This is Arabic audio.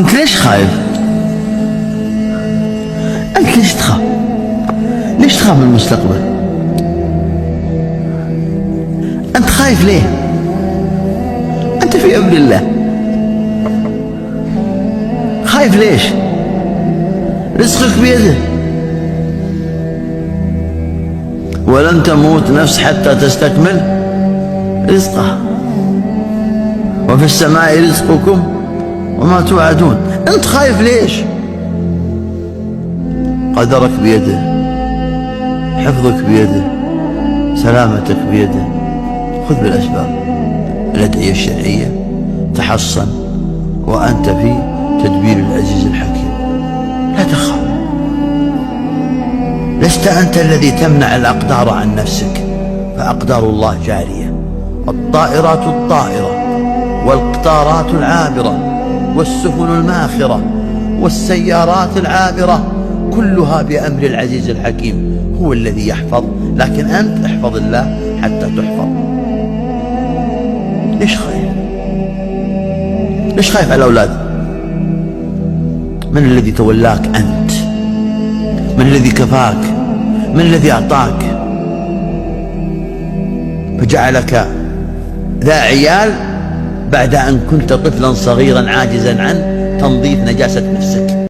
أنت ليش خايف؟ أنت ليش تخاف؟ ليش تخاف من المستقبل؟ أنت خايف ليه؟ أنت في أمر الله، خايف ليش؟ رزقك بيده، ولن تموت نفس حتى تستكمل رزقها، وفي السماء رزقكم وما توعدون. أنت خايف ليش؟ قدرك بيده، حفظك بيده، سلامتك بيده. خذ بالأسباب، الأدعية الشرعية، تحصن وأنت في تدبير العزيز الحكيم. لا تخاف، لست أنت الذي تمنع الأقدار عن نفسك، فأقدار الله جارية. الطائرات الطائرة والقطارات العابرة والسفن الماخرة والسيارات العابرة كلها بأمر العزيز الحكيم، هو الذي يحفظ، لكن أنت احفظ الله حتى تحفظ. ليش خايف؟ ليش خايف على الأولاد؟ من الذي تولاك أنت؟ من الذي كفاك؟ من الذي أعطاك فجعلك ذا عيال بعد أن كنت طفلا صغيرا عاجزا عن تنظيف نجاسة نفسك؟